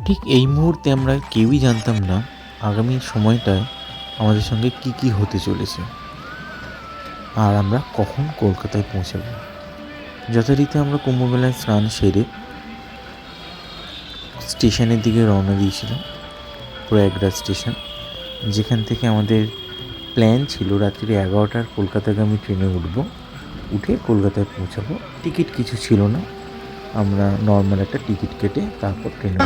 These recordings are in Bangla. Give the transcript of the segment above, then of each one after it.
ঠিক এই মুহূর্তে আমরা কেউই জানতাম না আগামী সময়টায় আমাদের সঙ্গে কি কি হতে চলেছে, আর আমরা কখন কলকাতায় পৌঁছাবো। যথারীতি আমরা কুম্ভমেলায় স্নান সেরে স্টেশনের দিকে রওনা দিয়েছিলাম, প্রয়াগরাজ স্টেশন, যেখান থেকে আমাদের প্ল্যান ছিল রাত্রি 11টার কলকাতাগামী ট্রেনে উঠে কলকাতায় পৌঁছাবো। টিকিট কিছু ছিল না, আমরা নর্মাল একটা টিকিট কেটে তারপর ট্রেনে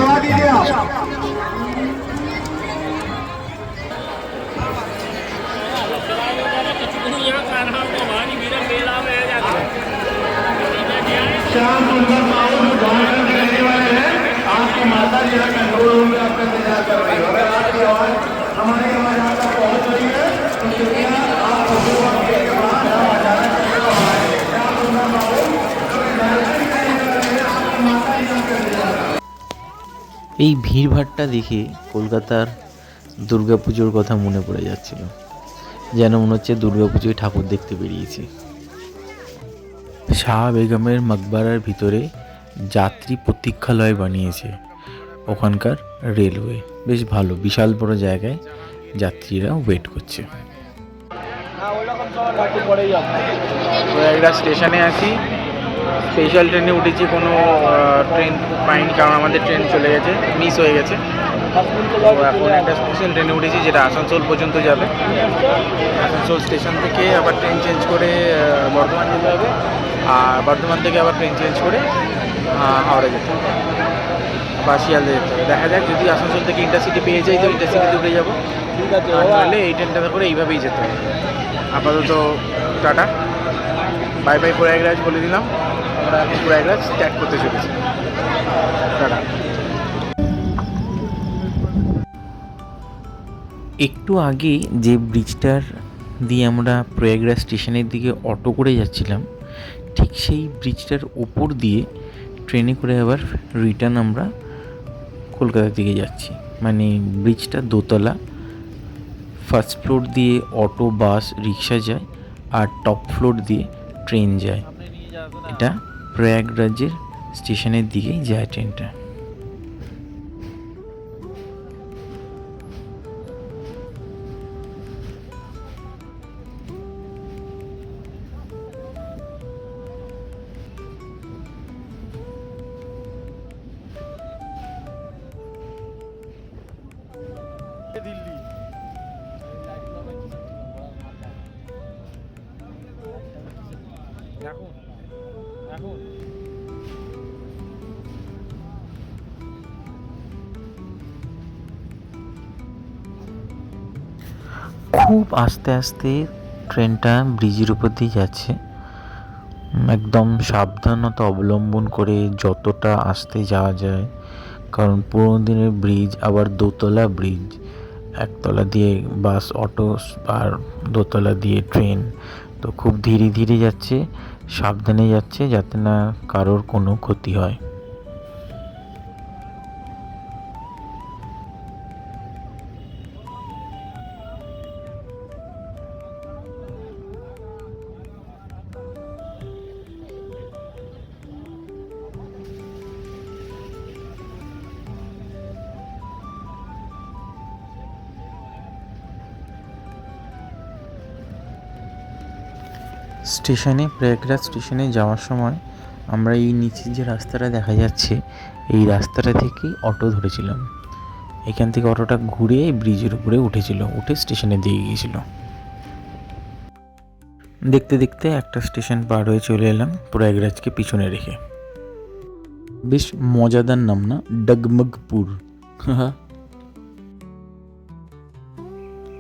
श्याम सुंदर माहौल में झारखंड के रहने वाले हैं। आपकी माता जी का कंट्रोल रूम में आपका इंतजार कर रही है। अगर आपकी आवाज हमारी आवाज आप तक पहुंच रही है तो कृपया आप के बाद हम अचानक श्याम सुंदर माहौल झारखंड के रहने वाले हैं। आपकी माता जी का इंतजार। এই ভিড়ভাট্টা দেখে কলকাতার দুর্গাপুজোর কথা মনে পড়ে যাচ্ছিল, যেন মনে হচ্ছে দুর্গাপুজোয় ঠাকুর দেখতে বেরিয়েছি। শাহ বেগমের মকবরার ভিতরে যাত্রী প্রতীক্ষালয় বানিয়েছে ওখানকার রেলওয়ে। বেশ ভালো, বিশাল বড় জায়গায় যাত্রীরা ওয়েট করছে। একটা স্টেশনে আছি, স্পেশাল ট্রেনে উঠেছি, কোনো ট্রেন পাইনি কারণ আমাদের ট্রেন চলে গেছে, মিস হয়ে গেছে। তো এখন একটা স্পেশাল ট্রেনে উঠেছি যেটা আসানসোল পর্যন্ত যাবে। আসানসোল স্টেশন থেকে আবার ট্রেন চেঞ্জ করে বর্ধমান যেতে হবে, আর বর্ধমান থেকে আবার ট্রেন চেঞ্জ করে হাওড়া যেতে হবে বা শিয়ালদা যেতে হবে। দেখা যাক, যদি আসানসোল থেকে ইন্টারসিটি পেয়ে যাই তো ইন্টারসিটিতে উঠে যাবো, আর নাহলে এই ট্রেনটা করে এইভাবেই যেতে হবে। আপাতত টাটা, বাই বাই প্রয়াগরাজ বলে দিলাম। আমরা এখন প্রয়াগরাজ ত্যাগ করতে চলেছি। টাটা। একটু আগে যে ব্রিজটার দিয়ে আমরা প্রয়াগরাজ স্টেশনের দিকে অটো করে যাচ্ছিলাম, ঠিক সেই ব্রিজটার ওপর দিয়ে ট্রেনে করে আবার রিটার্ন আমরা কলকাতার দিকে যাচ্ছি। মানে ব্রিজটা দোতলা, ফার্স্ট ফ্লোর দিয়ে অটো, বাস, রিক্সা যায়, আর টপ ফ্লোর দিয়ে ট্রেন যায়। এটা প্রয়াগরাজের স্টেশনের দিকেই যায় ট্রেনটা। খুব আস্তে আস্তে ট্রেনটা ব্রিজের উপর দিয়ে যাচ্ছে, একদম সাবধানতা অবলম্বন করে যতটা আস্তে যাওয়া যায়, কারণ পুরোনো দিনের ব্রিজ, আবার দোতলা ব্রিজ, একতলা দিয়ে বাস, অটো, আর দোতলা দিয়ে ট্রেন। তো খুব ধীরে ধীরে যাচ্ছে, সাবধানে যাচ্ছে, যাতে না কারোর কোনো ক্ষতি হয়। স্টেশনে, প্রয়াগরাজ স্টেশনে যাওয়ার সময় আমরা এই নিচে যে রাস্তাটা দেখা যাচ্ছে, এই রাস্তাটা থেকেই অটো ধরেছিলাম। এখান থেকে অটোটা ঘুরে ব্রিজের উপরে উঠেছিল, উঠে স্টেশনে দিয়ে গিয়েছিল। দেখতে দেখতে একটা স্টেশন পার হয়ে চলে এলাম প্রয়াগরাজকে পিছনে রেখে। বেশ মজাদার নাম না, ডগমগপুর।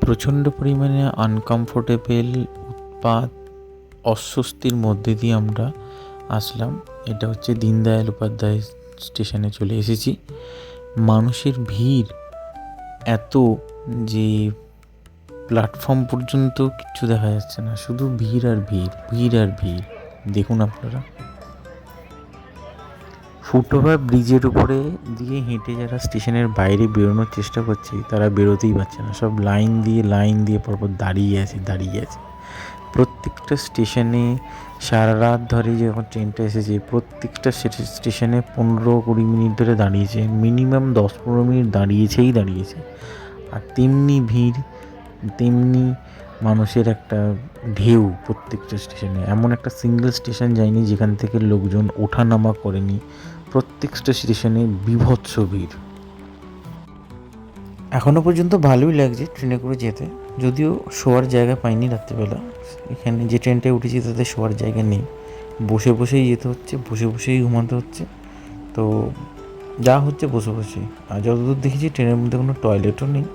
প্রচণ্ড পরিমাণে আনকমফোর্টেবল, উৎপাত, অস্বস্তির মধ্যে দিয়ে আমরা আসলাম। এটা হচ্ছে দীনদয়াল উপাধ্যায় স্টেশনে চলে এসেছি। মানুষের ভিড় এত যে প্ল্যাটফর্ম পর্যন্ত কিচ্ছু দেখা যাচ্ছে না, শুধু ভিড় আর ভিড়, ভিড় আর ভিড়। দেখুন আপনারা, ফুটওভার ব্রিজের উপরে দিয়ে হেঁটে যারা স্টেশনের বাইরে বেরোনোর চেষ্টা করছে, তারা বেরোতেই পারছে না। সব লাইন দিয়ে পরপর দাঁড়িয়ে আছে। প্রত্যেকটা স্টেশনে সারা রাত ধরে যখন ট্রেনটা এসেছে প্রত্যেকটা স্টেশনে 15-20 মিনিট ধরে দাঁড়িয়েছে, মিনিমাম 10-15 মিনিট দাঁড়িয়েছে। আর তেমনি ভিড়, তেমনি মানুষের একটা ঢেউ প্রত্যেকটা স্টেশনে। এমন একটা সিঙ্গেল স্টেশন যায়নি যেখান থেকে লোকজন ওঠানামা করেনি, প্রত্যেকটা স্টেশনে বীভৎস ভিড়। এখনও পর্যন্ত ভালোই লাগছে ট্রেনে করে যেতে, যদিও শোয়ার জায়গা পাইনি রাত্রিবেলা। এখানে যে ট্রেনটায় উঠেছি তাতে শোয়ার জায়গা নেই, বসে বসেই যেতে হচ্ছে, বসে বসেই ঘুমাতে হচ্ছে। তো যা হচ্ছে বসে বসেই। আর যতদূর দেখেছি ট্রেনের মধ্যে কোনো টয়লেটও নেই।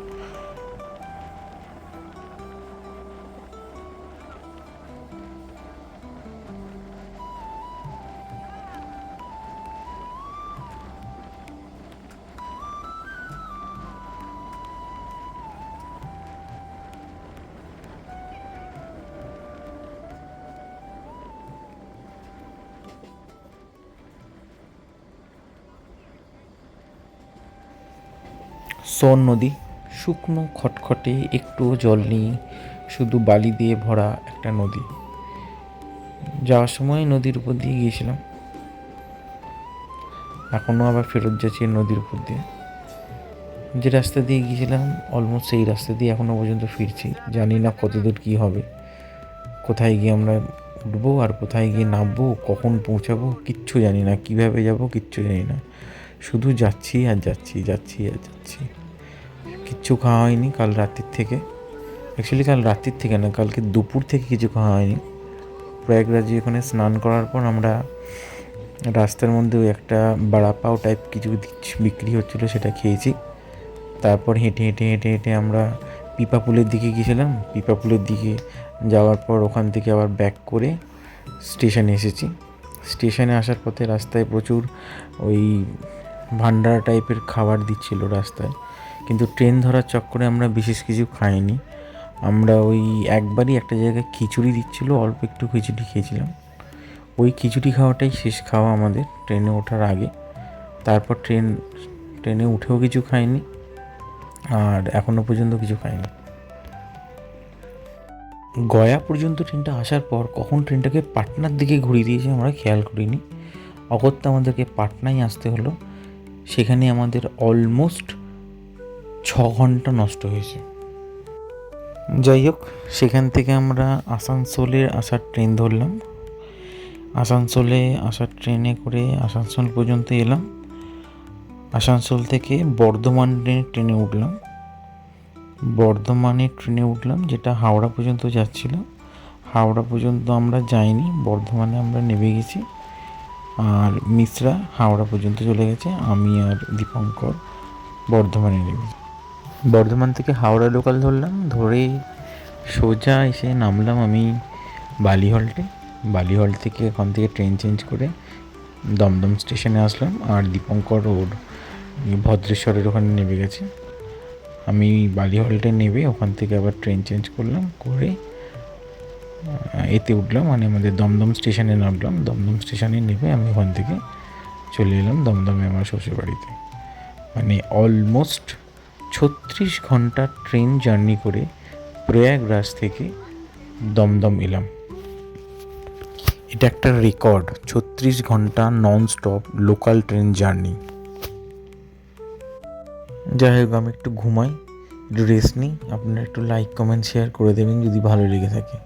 সোন নদী, শুকনো খটখটে, একটুও জল নেই, শুধু বালি দিয়ে ভরা একটা নদী। যাওয়ার সময় নদীর উপর দিয়ে গিয়েছিলাম, এখনও আবার ফেরত যাচ্ছি নদীর উপর দিয়ে। যে রাস্তা দিয়ে গিয়েছিলাম অলমোস্ট সেই রাস্তা দিয়ে এখনও পর্যন্ত ফিরছি। জানি না কতদূর কী হবে, কোথায় গিয়ে আমরা উঠবো আর কোথায় গিয়ে নামবো, কখন পৌঁছাবো কিচ্ছু জানি না, কীভাবে যাব কিচ্ছু জানি না। শুধু যাচ্ছি আর যাচ্ছি, যাচ্ছি আর যাচ্ছি। কিচ্ছু খাওয়া হয়নি কাল রাত্রির থেকে, অ্যাকচুয়ালি কাল রাত্রির থেকে না, কালকে দুপুর থেকে কিছু খাওয়া হয়নি। প্রয়াগরাজে ওখানে স্নান করার পর আমরা রাস্তার মধ্যে ওই একটা বড়াপাও টাইপ কিছু বিক্রি হচ্ছিলো, সেটা খেয়েছি। তারপর হেঁটে হেঁটে হেঁটে হেঁটে আমরা পিপাপুলের দিকে গিয়েছিলাম। পিপাপুলের দিকে যাওয়ার পর ওখান থেকে আবার ব্যাক করে স্টেশনে এসেছি। স্টেশনে আসার পথে রাস্তায় প্রচুর ওই ভান্ডারা টাইপের খাবার দিচ্ছিল রাস্তায়, কিন্তু ট্রেন ধরার চক্করে আমরা বিশেষ কিছু খাইনি। আমরা ওই একবারই একটা জায়গায় খিচুড়ি দিচ্ছিলো, অল্প একটু খিচুড়ি খেয়েছিলাম। ওই খিচুড়ি খাওয়াটাই শেষ খাওয়া আমাদের ট্রেনে ওঠার আগে। তারপর ট্রেনে উঠেও কিছু খাইনি, আর এখনও পর্যন্ত কিছু খাইনি। গয়া পর্যন্ত ট্রেনটা আসার পর কখন ট্রেনটাকে পাটনার দিকে ঘুরিয়ে দিয়েছে আমরা খেয়াল করিনি। অগত্যা আমাদেরকে পাটনায় আসতে হলো, সেখানে আমাদের অলমোস্ট 6 ঘন্টা নষ্ট হয়েছে। যাই হোক, সেখান থেকে আমরা আসানসোলে আসার ট্রেন ধরলাম। আসানসোলে আসার ট্রেনে করে আসানসোল পর্যন্ত এলাম। আসানসোল থেকে বর্ধমানের ট্রেনে উঠলাম। বর্ধমানের ট্রেনে উঠলাম যেটা হাওড়া পর্যন্ত যাচ্ছিল। হাওড়া পর্যন্ত আমরা যাইনি, বর্ধমানে আমরা নেমে গেছি। আর মিশ্রা হাওড়া পর্যন্ত চলে গেছে, আমি আর দীপঙ্কর বর্ধমানে নেমেছি। বর্ধমান থেকে হাওড়া লোকাল ধরলাম, ধরে সোজা এসে নামলাম আমি বালিহল্টে। বালিহল থেকে ওখান থেকে ট্রেন চেঞ্জ করে দমদম স্টেশনে আসলাম, আর দীপঙ্কর ওর ভদ্রেশ্বরের ওখানে নেমে গেছে। আমি বালিহলটে নেমে ওখান থেকে আবার ট্রেন চেঞ্জ করলাম, করে এতে উঠলাম, মানে আমাদের দমদম স্টেশনে নামলাম। দমদম স্টেশনে নেমে আমি ওখান থেকে চলে এলাম দমদমে আমার শ্বশুরবাড়িতে। মানে অলমোস্ট 36 ঘন্টা ট্রেন জার্নি করে প্রয়াগরাজ থেকে দমদম এলাম। এটা একটা রেকর্ড, 36 ঘন্টা non stop local train journey. যাই হোক, আমি একটু ঘুমাই, একটু রেস্ট নিই। আপনারা একটু লাইক কমেন্ট শেয়ার করে দেবেন যদি ভালো লেগে থাকে।